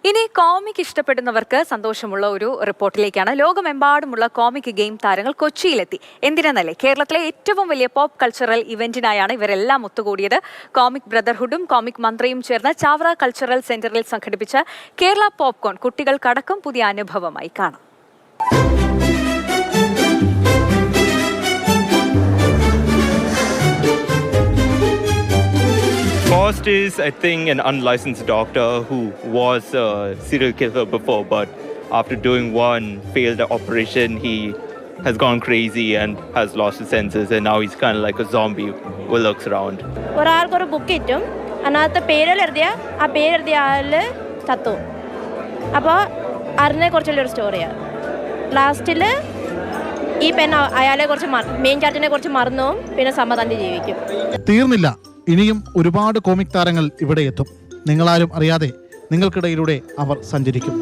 ഇനി കോമിക് ഇഷ്ടപ്പെടുന്നവർക്ക് സന്തോഷമുള്ള ഒരു റിപ്പോർട്ടിലേക്കാണ്. ലോകമെമ്പാടുമുള്ള കോമിക് ഗെയിം താരങ്ങൾ കൊച്ചിയിലെത്തി. എന്തിനെന്നല്ലേ, കേരളത്തിലെ ഏറ്റവും വലിയ പോപ്പ് കൾച്ചറൽ ഇവന്റിനായാണ് ഇവരെല്ലാം ഒത്തുകൂടിയത്. കോമിക് ബ്രദർഹുഡും കോമിക് മന്ത്രിയും ചേർന്ന് ചാവറ കൾച്ചറൽ സെന്ററിൽ സംഘടിപ്പിച്ച കേരള പോപ്കോൺ കുട്ടികൾക്കടക്കം പുതിയ അനുഭവമായി കാണാം. First is, I think, an unlicensed doctor who was a serial killer before, but after doing one failed operation, he has gone crazy and has lost his senses, and now he's kind of like a zombie who looks around. ഒരാൾക്കൊരു book കിട്ടും, അതിനകത്ത് പേരെഴുതിയ ആൾ ചത്തു. അപ്പോൾ അതിനെക്കുറിച്ചുള്ളൊരു സ്റ്റോറിയാണ്. ലാസ്റ്റിൽ ഈ അയാളെ കുറിച്ച് മെയിൻ ചാർജിനെ കുറിച്ച് മറന്നു, പിന്നെ സമ്മതം ജീവിക്കും. തീർന്നില്ല, ഇനിയും ഒരുപാട് കോമിക് താരങ്ങൾ ഇവിടെ എത്തും. നിങ്ങളാരും അറിയാതെ നിങ്ങൾക്കിടയിലൂടെ അവർ സഞ്ചരിക്കും.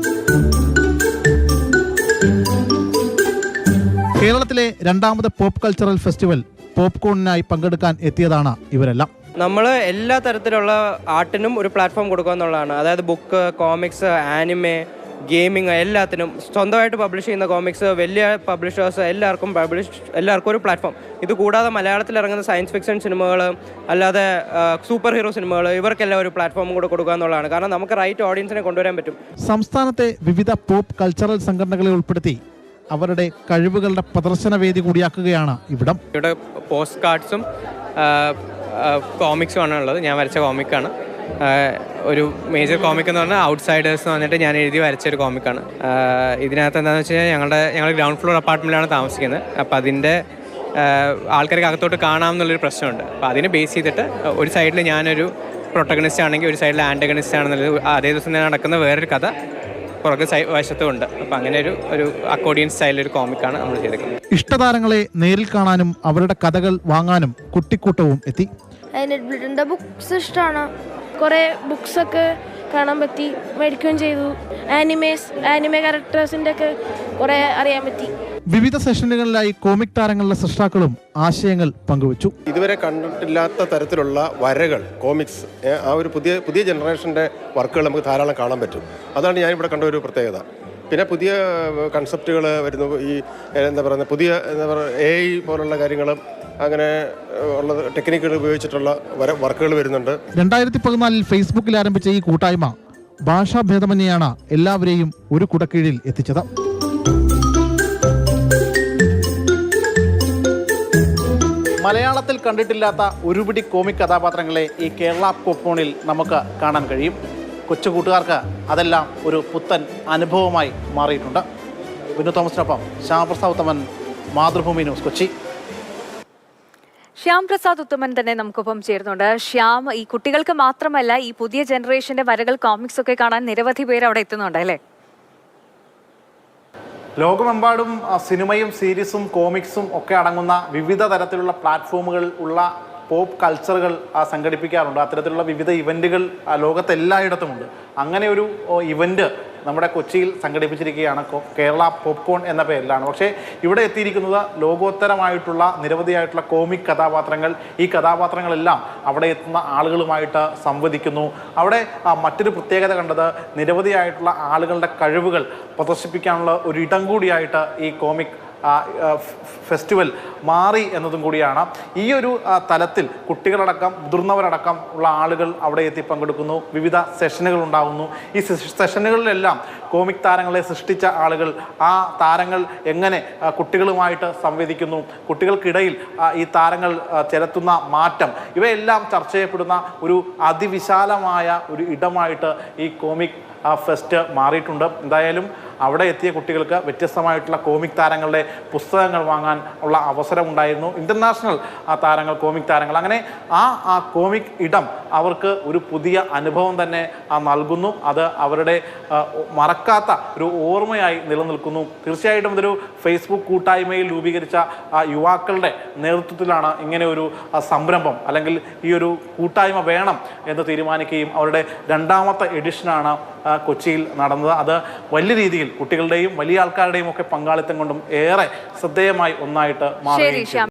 കേരളത്തിലെ രണ്ടാമത് പോപ്പ് കൾച്ചറൽ ഫെസ്റ്റിവൽ പോപ്കോണിനായി പങ്കെടുക്കാൻ എത്തിയതാണ് ഇവരെല്ലാം. നമ്മൾ എല്ലാ തരത്തിലുള്ള ആർട്ടിനും ഒരു പ്ലാറ്റ്ഫോം കൊടുക്കുക എന്നുള്ളതാണ്. അതായത് ബുക്ക്, കോമിക്സ്, ആനിമെ, ഗെയിമിങ്, എല്ലാത്തിനും സ്വന്തമായിട്ട് പബ്ലിഷ് ചെയ്യുന്ന കോമിക്സ്, വലിയ പബ്ലിഷേഴ്സ് എല്ലാവർക്കും ഒരു പ്ലാറ്റ്ഫോം. ഇത് കൂടാതെ മലയാളത്തിൽ ഇറങ്ങുന്ന സയൻസ് ഫിക്ഷൻ സിനിമകൾ, അല്ലാതെ സൂപ്പർ ഹീറോ സിനിമകൾ, ഇവർക്കെല്ലാം ഒരു പ്ലാറ്റ്ഫോം കൂടെ കൊടുക്കുക എന്നുള്ളതാണ്. കാരണം നമുക്ക് റൈറ്റ് ഓഡിയൻസിനെ കൊണ്ടുവരാൻ പറ്റും. സംസ്ഥാനത്തെ വിവിധ പോപ്പ് കൾച്ചറൽ സംഘടനകളെ ഉൾപ്പെടുത്തി അവരുടെ കഴിവുകളുടെ പ്രദർശന വേദി കൂടിയാക്കുകയാണ് ഇവിടം. ഇവിടെ പോസ്റ്റ് കാർഡ്സും കോമിക്സും ആണ് ഉള്ളത്. ഞാൻ വരച്ച കോമിക്കാണ്. ഒരു മേജർ കോമിക് എന്ന് പറഞ്ഞാൽ ഔട്ട്സൈഡേഴ്സ് എന്ന് പറഞ്ഞിട്ട് ഞാൻ എഴുതി വരച്ചൊരു കോമിക്കാണ്. ഇതിനകത്ത് എന്താണെന്ന് വെച്ച് കഴിഞ്ഞാൽ ഞങ്ങൾ ഗ്രൗണ്ട് ഫ്ലോർ അപ്പാർട്ട്മെൻറ്റിലാണ് താമസിക്കുന്നത്. അപ്പോൾ അതിൻ്റെ ആൾക്കാർക്ക് അകത്തോട്ട് കാണാമെന്നുള്ളൊരു പ്രശ്നമുണ്ട്. അപ്പോൾ അതിനെ ബേസ് ചെയ്തിട്ട് ഒരു സൈഡിൽ ഞാനൊരു പ്രൊട്ടഗണിസ്റ്റ് ആണെങ്കിൽ ഒരു സൈഡിൽ ആൻറ്റഗണിസ്റ്റ് ആണെന്നുള്ളത് അതേ ദിവസം തന്നെ നടക്കുന്ന വേറൊരു കഥ പുറകെ വശത്തുമുണ്ട്. അപ്പോൾ അങ്ങനെ ഒരു അക്കോർഡിയൻ സ്റ്റൈലൊരു കോമിക്കാണ് നമ്മൾ ചെയ്തിരിക്കുന്നത്. ഇഷ്ടതാരങ്ങളെ നേരിൽ കാണാനും അവരുടെ കഥകൾ വാങ്ങാനും കുട്ടിക്കൂട്ടവും എത്തി. ബുക്സ് ഇഷ്ടമാണ്. കുറേ ബുക്സൊക്കെ കാണാൻ പറ്റി, മേടിക്കുകയും ചെയ്തു. ആനിമെ ക്യാരക്ടേഴ്സിൻ്റെ ഒക്കെ കുറേ അറിയാൻ പറ്റി. വിവിധ സെഷനുകളിലായി കോമിക് താരങ്ങളുടെ സൃഷ്ടാക്കളും ആശയങ്ങൾ പങ്കുവച്ചു. ഇതുവരെ കണ്ടിട്ടില്ലാത്ത തരത്തിലുള്ള വരകൾ, കോമിക്സ്, ആ ഒരു പുതിയ ജനറേഷൻ്റെ വർക്കുകൾ നമുക്ക് ധാരാളം കാണാൻ പറ്റും. അതാണ് ഞാനിവിടെ കണ്ട ഒരു പ്രത്യേകത. പിന്നെ പുതിയ കൺസെപ്റ്റുകൾ വരുന്നു. ഈ പുതിയ AI പോലുള്ള കാര്യങ്ങളും അങ്ങനെ ഉള്ള ടെക്നിക്കുകൾ ഉപയോഗിച്ചിട്ടുള്ള വർക്കുകൾ വരുന്നുണ്ട്. 2014 ഫേസ്ബുക്കിൽ ആരംഭിച്ച ഈ കൂട്ടായ്മ ഭാഷാഭേദമന്യെയാണ് എല്ലാവരെയും ഒരു കുടക്കീഴിൽ എത്തിച്ചത്. മലയാളത്തിൽ കണ്ടിട്ടില്ലാത്ത ഒരുപിടി കോമിക് കഥാപാത്രങ്ങളെ ഈ കേരള പോപ്കോണിൽ നമുക്ക് കാണാൻ കഴിയും. കൊച്ചു കൂട്ടുകാർക്ക് അതെല്ലാം ഒരു പുത്തൻ അനുഭവമായി മാറിയിട്ടുണ്ട്. വിനു തോമസിനൊപ്പം ശ്യാമപ്രസാദ് ഉത്തമൻ, മാതൃഭൂമി ന്യൂസ്, കൊച്ചി. ശ്യാം പ്രസാദ് ഉത്തമൻ തന്നെ നമുക്കൊപ്പം ചേർന്നുണ്ട്. ശ്യാം, ഈ കുട്ടികൾക്ക് മാത്രമല്ല, ഈ പുതിയ ജനറേഷന്റെ വരകൾ, കോമിക്സ് ഒക്കെ കാണാൻ നിരവധി പേര് അവിടെ എത്തുന്നുണ്ട് അല്ലേ? ലോകമെമ്പാടും സിനിമയും സീരീസും കോമിക്സും ഒക്കെ അടങ്ങുന്ന വിവിധ തരത്തിലുള്ള പ്ലാറ്റ്ഫോമുകൾ ഉള്ള പോപ്പ് കൾച്ചറുകൾ സംഘടിപ്പിക്കാറുണ്ട്. അത്തരത്തിലുള്ള വിവിധ ഇവൻറ്റുകൾ ലോകത്തെല്ലായിടത്തുമുണ്ട്. അങ്ങനെ ഒരു ഇവൻറ്റ് നമ്മുടെ കൊച്ചിയിൽ സംഘടിപ്പിച്ചിരിക്കുകയാണ്. കേരള പോപ്കോൺ എന്ന പേരിലാണ്. പക്ഷേ ഇവിടെ എത്തിയിരിക്കുന്നത് ലോകോത്തരമായിട്ടുള്ള നിരവധിയായിട്ടുള്ള കോമിക് കഥാപാത്രങ്ങൾ. ഈ കഥാപാത്രങ്ങളെല്ലാം അവിടെ എത്തുന്ന ആളുകളുമായിട്ട് സംവദിക്കുന്നു. അവിടെ മറ്റൊരു പ്രത്യേകത കണ്ടത് നിരവധിയായിട്ടുള്ള ആളുകളുടെ കഴിവുകൾ പ്രദർശിപ്പിക്കാനുള്ള ഒരു ഇടം കൂടിയായിട്ട് ഈ കോമിക് ഫെസ്റ്റിവൽ മാറി എന്നതും കൂടിയാണ്. ഈ ഒരു തലത്തിൽ കുട്ടികളടക്കം മുതിർന്നവരടക്കം ഉള്ള ആളുകൾ അവിടെ എത്തി പങ്കെടുക്കുന്നു. വിവിധ സെഷനുകൾ ഉണ്ടാകുന്നു. ഈ സെഷനുകളിലെല്ലാം കോമിക് താരങ്ങളെ സൃഷ്ടിച്ച ആളുകൾ, ആ താരങ്ങൾ എങ്ങനെ കുട്ടികളുമായിട്ട് സംവദിക്കുന്നു, കുട്ടികൾക്കിടയിൽ ഈ താരങ്ങൾ ചെലുത്തുന്ന മാറ്റം, ഇവയെല്ലാം ചർച്ച ചെയ്യപ്പെടുന്ന ഒരു അതിവിശാലമായ ഒരു ഇടമായിട്ട് ഈ കോമിക് ഫെസ്റ്റ് മാറിയിട്ടുണ്ട്. എന്തായാലും അവിടെ എത്തിയ കുട്ടികൾക്ക് വ്യത്യസ്തമായിട്ടുള്ള കോമിക് താരങ്ങളുടെ പുസ്തകങ്ങൾ വാങ്ങാൻ ഉള്ള അവസരമുണ്ടായിരുന്നു. ഇൻ്റർനാഷണൽ താരങ്ങൾ, കോമിക് താരങ്ങൾ, അങ്ങനെ ആ കോമിക് ഇടം അവർക്ക് ഒരു പുതിയ അനുഭവം തന്നെ നൽകുന്നു. അത് അവരുടെ മറക്കാത്ത ഒരു ഓർമ്മയായി നിലനിൽക്കുന്നു. തീർച്ചയായിട്ടും ഇതൊരു ഫേസ്ബുക്ക് കൂട്ടായ്മയിൽ രൂപീകരിച്ച യുവാക്കളുടെ നേതൃത്വത്തിലാണ് ഇങ്ങനെ ഒരു സംരംഭം, അല്ലെങ്കിൽ ഈ ഒരു കൂട്ടായ്മ വേണം എന്ന് തീരുമാനിക്കുകയും അവരുടെ രണ്ടാമത്തെ എഡിഷനാണ് കൊച്ചിയിൽ നടന്നത്. അത് വലിയ രീതിയിൽ കുട്ടികളുടെയും വലിയ ആൾക്കാരുടെയും ഒക്കെ പങ്കാളിത്തം കൊണ്ടും ഏറെ ശ്രദ്ധേയമായി ഒന്നായിട്ട് മാറി.